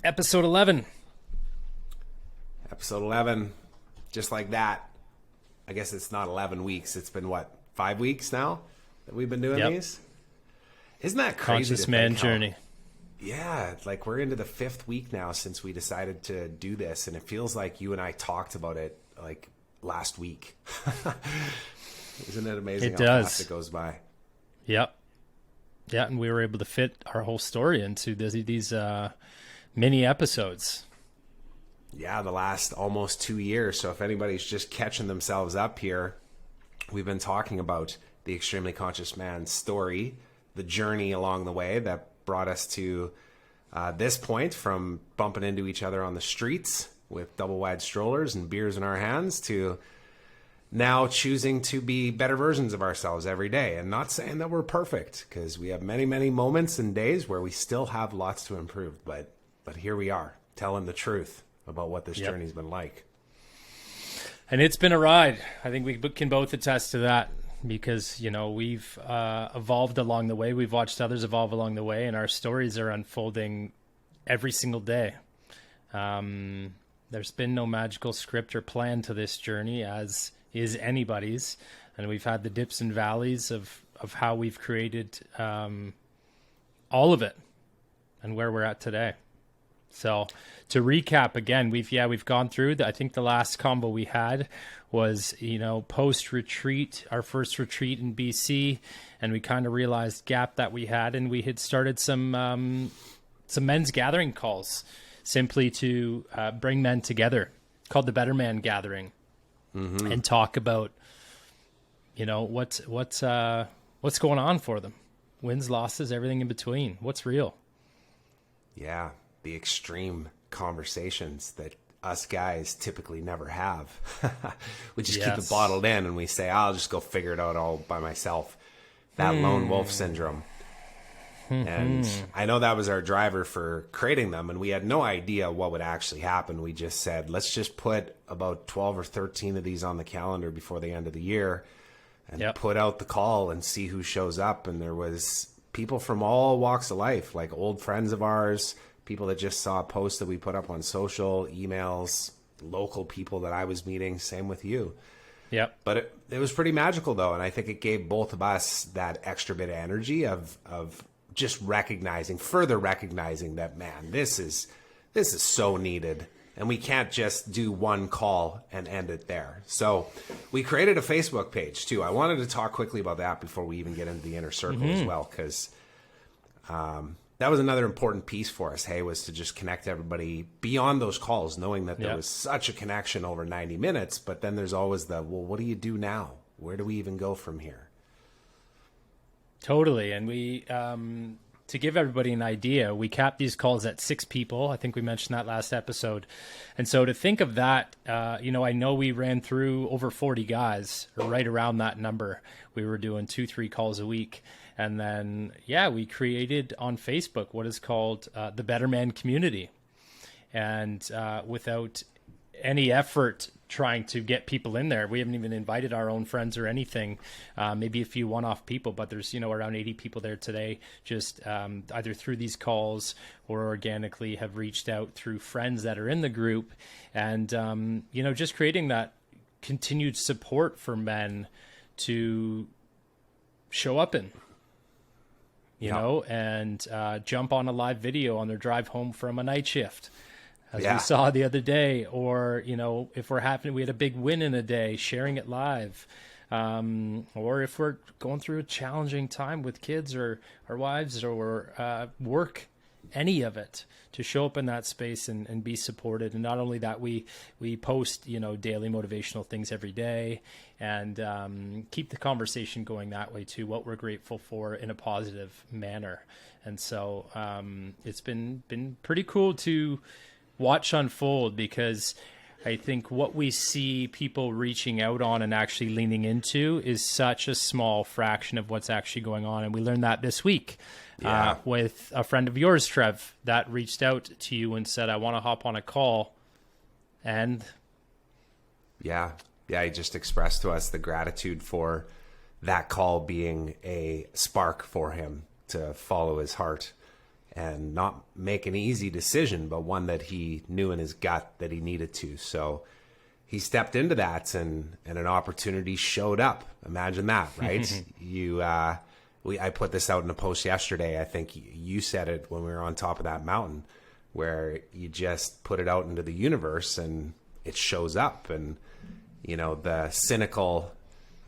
Episode 11. Episode 11. Just like that. I guess it's not 11 weeks. It's been, 5 weeks now that we've been doing these? Isn't that crazy? Conscious man journey. Yeah, like we're into the 5th week now since we decided to do this, and it feels like you and I talked about it like last week. Isn't it amazing how fast it goes by? Yep. Yeah, and we were able to fit our whole story into these mini episodes. Yeah, the last almost 2 years. So if anybody's just catching themselves up here, we've been talking about the extremely conscious man's story, the journey along the way that brought us to this point, from bumping into each other on the streets with double wide strollers and beers in our hands to now choosing to be better versions of ourselves every day. And not saying that we're perfect, because we have many, many moments and days where we still have lots to improve. But here we are, telling the truth about what this journey's been like. And it's been a ride. I think we can both attest to that, because, we've evolved along the way. We've watched others evolve along the way, and our stories are unfolding every single day. There's been no magical script or plan to this journey, as is anybody's. And we've had the dips and valleys of how we've created all of it and where we're at today. So to recap again, we've gone through I think the last combo we had was, post retreat, our first retreat in BC, and we kind of realized gap that we had, and we had started some men's gathering calls simply to bring men together, called the Betterman Gathering, and talk about, what's going on for them, wins, losses, everything in between, what's real. Yeah. The extreme conversations that us guys typically never have. We just keep it bottled in, and we say, I'll just go figure it out all by myself. That lone wolf syndrome. And I know that was our driver for creating them, and we had no idea what would actually happen. We just said, let's just put about 12 or 13 of these on the calendar before the end of the year and put out the call and see who shows up. And there was people from all walks of life, like old friends of ours, people that just saw a post that we put up on social, emails, local people that I was meeting, same with you. Yep. But it was pretty magical, though, and I think it gave both of us that extra bit of energy of just further recognizing that, man, this is so needed, and we can't just do one call and end it there. So we created a Facebook page, too. I wanted to talk quickly about that before we even get into the inner circle as well, because that was another important piece for us, was to just connect everybody beyond those calls, knowing that there was such a connection over 90 minutes. But then there's always what do you do now? Where do we even go from here? Totally. And we, to give everybody an idea, we capped these calls at 6 people. I think we mentioned that last episode. And so to think of that, I know we ran through over 40 guys, or right around that number. We were doing 2-3 calls a week. And then, we created on Facebook what is called the Betterman community. And without any effort trying to get people in there, we haven't even invited our own friends or anything, maybe a few one-off people, but there's, around 80 people there today, just either through these calls or organically have reached out through friends that are in the group. And, just creating that continued support for men to show up in. And jump on a live video on their drive home from a night shift, as we saw the other day. Or, if we had a big win in a day, sharing it live. Or if we're going through a challenging time with kids or our wives or work, any of it, to show up in that space and be supported. And not only that, we post, daily motivational things every day, and keep the conversation going that way too, what we're grateful for in a positive manner. And so it's been pretty cool to watch unfold, because I think what we see people reaching out on and actually leaning into is such a small fraction of what's actually going on. And we learned that this week with a friend of yours, Trev, that reached out to you and said, I want to hop on a call. And he just expressed to us the gratitude for that call being a spark for him to follow his heart and not make an easy decision, but one that he knew in his gut that he needed to. So he stepped into that, and an opportunity showed up. Imagine that, right? I put this out in a post yesterday. I think you said it when we were on top of that mountain, where you just put it out into the universe and it shows up. And, the cynical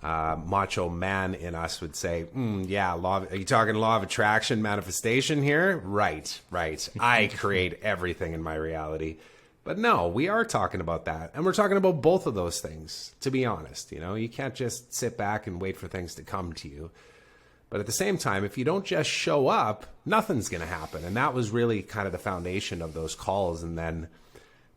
macho man in us would say, yeah, are you talking law of attraction, manifestation here? Right. I create everything in my reality. But no, we are talking about that. And we're talking about both of those things, to be honest. You can't just sit back and wait for things to come to you. But at the same time, if you don't just show up, nothing's going to happen. And that was really kind of the foundation of those calls. And then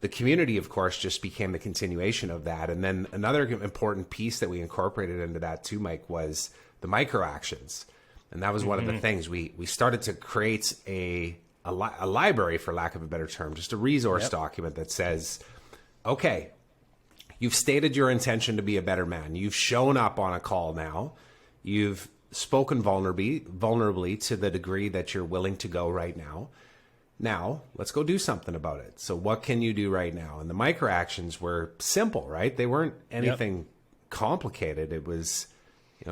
the community, of course, just became the continuation of that. And then another important piece that we incorporated into that too, Mike, was the microactions. And that was one of the things. We started to create a library, for lack of a better term, just a resource document that says, okay, you've stated your intention to be a better man. You've shown up on a call now. You've spoken vulnerably to the degree that you're willing to go right now. Now, let's go do something about it. So what can you do right now? And the microactions were simple, right? They weren't anything complicated. It was,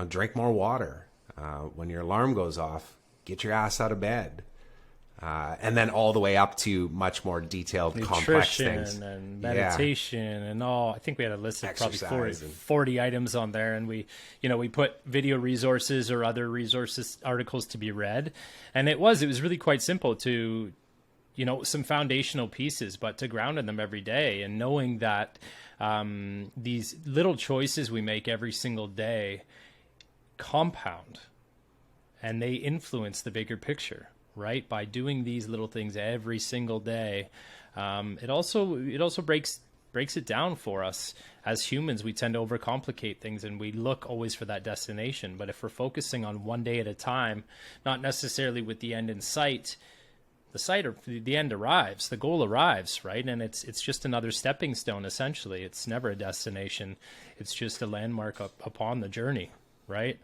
drink more water. When your alarm goes off, get your ass out of bed. And then all the way up to much more detailed, complex things. Nutrition and meditation and all. I think we had a list of probably 40 items on there. And we put video resources or other resources, articles to be read. And it was really quite simple to, some foundational pieces, but to ground in them every day. And knowing that these little choices we make every single day compound and they influence the bigger picture. Right, by doing these little things every single day, it also breaks it down for us as humans. We tend to overcomplicate things, and we look always for that destination. But if we're focusing on one day at a time, not necessarily with the end in sight, the end arrives, the goal arrives, right? And it's just another stepping stone. Essentially, it's never a destination; it's just a landmark upon the journey, right?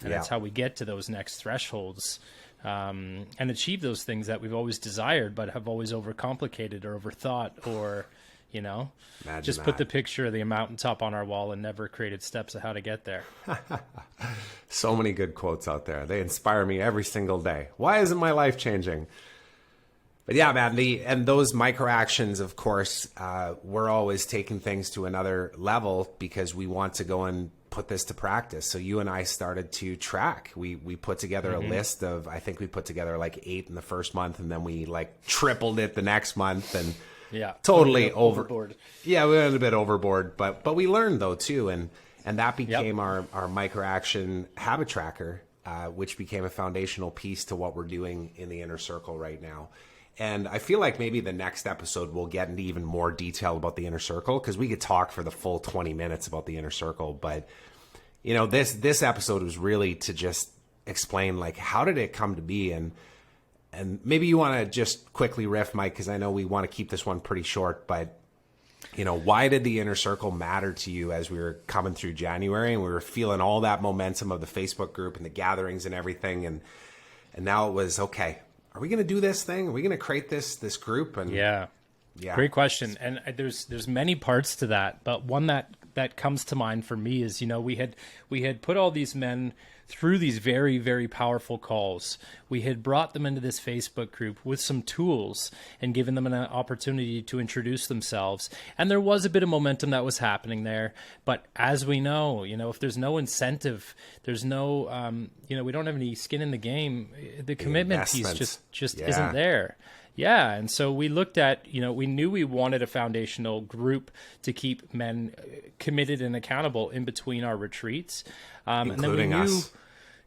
And that's how we get to those next thresholds. And achieve those things that we've always desired, but have always overcomplicated or overthought, or, just put the picture of the mountaintop on our wall and never created steps of how to get there. So many good quotes out there. They inspire me every single day. Why isn't my life changing? But yeah, man, and those micro actions, of course, we're always taking things to another level because we want to go and put this to practice. So you and I started to track. We put together a list of, I think we put together like 8 in the first month, and then we like tripled it the next month, and totally overboard. Yeah, we went a bit overboard, but we learned though too, and that became our micro action habit tracker, which became a foundational piece to what we're doing in the inner circle right now. And I feel like maybe the next episode we'll get into even more detail about the inner circle, because we could talk for the full 20 minutes about the inner circle. But, this episode was really to just explain, like, how did it come to be? And maybe you want to just quickly riff, Mike, because I know we want to keep this one pretty short. But, why did the inner circle matter to you as we were coming through January and we were feeling all that momentum of the Facebook group and the gatherings and everything? And now it was, okay, are we going to do this thing? Are we going to create this group? And yeah, great question. And there's many parts to that, but one that comes to mind for me is, we had put all these men through these very, very powerful calls. We had brought them into this Facebook group with some tools and given them an opportunity to introduce themselves. And there was a bit of momentum that was happening there. But as we know, if there's no incentive, there's no, we don't have any skin in the game, the commitment piece just isn't there. Yeah. And so we looked at, we knew we wanted a foundational group to keep men committed and accountable in between our retreats.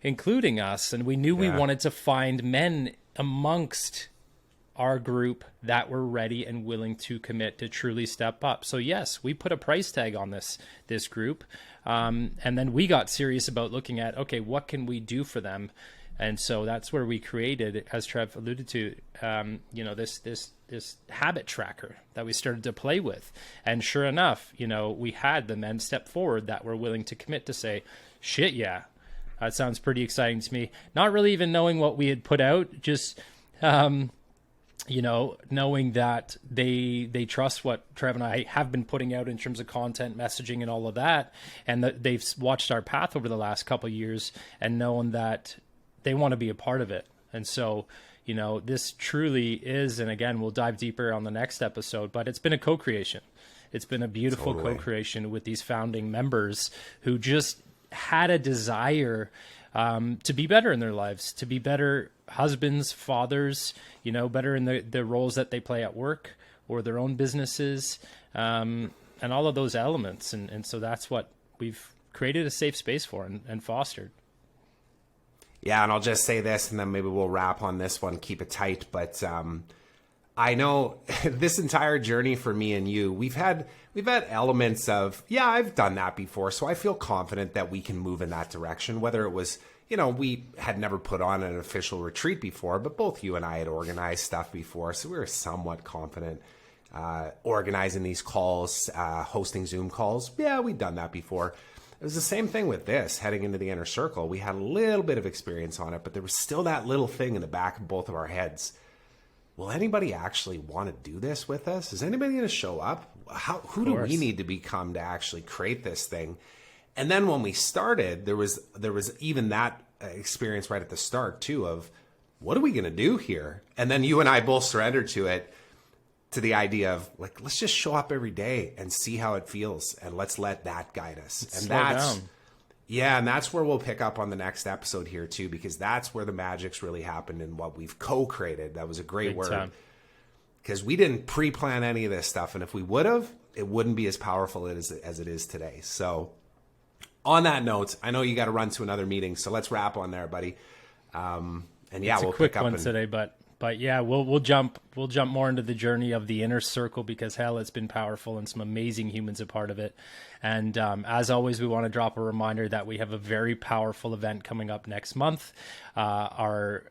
Including us. And we knew we wanted to find men amongst our group that were ready and willing to commit to truly step up. So yes, we put a price tag on this group. And then we got serious about looking at, okay, what can we do for them? And so that's where we created, as Trev alluded to, this habit tracker that we started to play with. And sure enough, we had the men step forward that were willing to commit to say, shit, yeah, that sounds pretty exciting to me. Not really even knowing what we had put out, just you know, knowing that they trust what Trev and I have been putting out in terms of content, messaging, and all of that, and that they've watched our path over the last couple of years and known that they want to be a part of it. And so, you know, this truly is, and again, we'll dive deeper on the next episode, but it's been a co-creation. It's been a beautiful co-creation with these founding members who just had a desire to be better in their lives, to be better husbands, fathers, you know, better in the roles that they play at work or their own businesses, and all of those elements. And so that's what we've created a safe space for and fostered. Yeah, and I'll just say this, and then maybe we'll wrap on this one, keep it tight. But I know this entire journey for me and you, we've had elements of, yeah, I've done that before, so I feel confident that we can move in that direction. Whether it was, you know, we had never put on an official retreat before, but both you and I had organized stuff before, so we were somewhat confident organizing these calls, hosting Zoom calls. Yeah, we'd done that before. It was the same thing with this, heading into the inner circle. We had a little bit of experience on it, but there was still that little thing in the back of both of our heads. Will anybody actually want to do this with us? Is anybody going to show up? Who do we need to become to actually create this thing? And then when we started, there was even that experience right at the start too of, what are we going to do here? And then you and I both surrendered to it, to the idea of like, let's just show up every day and see how it feels, and let's let that guide us. And that's down. Yeah, and that's where we'll pick up on the next episode here too, because that's where the magic's really happened in what we've co-created. That was a great word. Because we didn't pre-plan any of this stuff, and if we would have, it wouldn't be as powerful as it is today. So on that note, I know you got to run to another meeting, so let's wrap on there, buddy. And yeah, we'll quick pick up one today, but yeah, we'll jump more into the journey of the inner circle, because hell, it's been powerful and some amazing humans a part of it. And as always, we want to drop a reminder that we have a very powerful event coming up next month. Our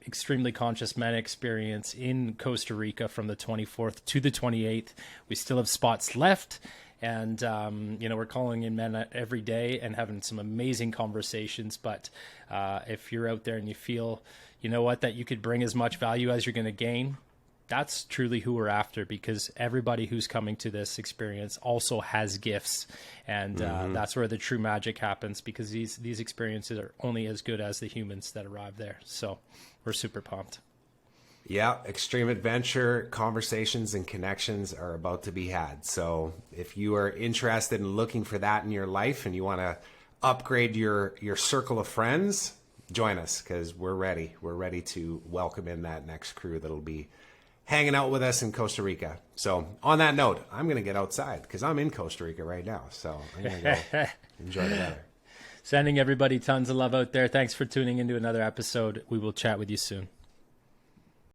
Extremely Conscious Men experience in Costa Rica from the 24th to the 28th. We still have spots left. And, you know, we're calling in men every day and having some amazing conversations. But if you're out there and you feel, you know what, that you could bring as much value as you're going to gain, that's truly who we're after, because everybody who's coming to this experience also has gifts. And that's where the true magic happens, because these experiences are only as good as the humans that arrive there. So we're super pumped. Yeah, extreme adventure, conversations, and connections are about to be had. So if you are interested in looking for that in your life and you want to upgrade your circle of friends, join us, because we're ready. We're ready to welcome in that next crew that'll be hanging out with us in Costa Rica. So on that note, I'm going to get outside because I'm in Costa Rica right now. So I'm going to go enjoy the weather. Sending everybody tons of love out there. Thanks for tuning into another episode. We will chat with you soon.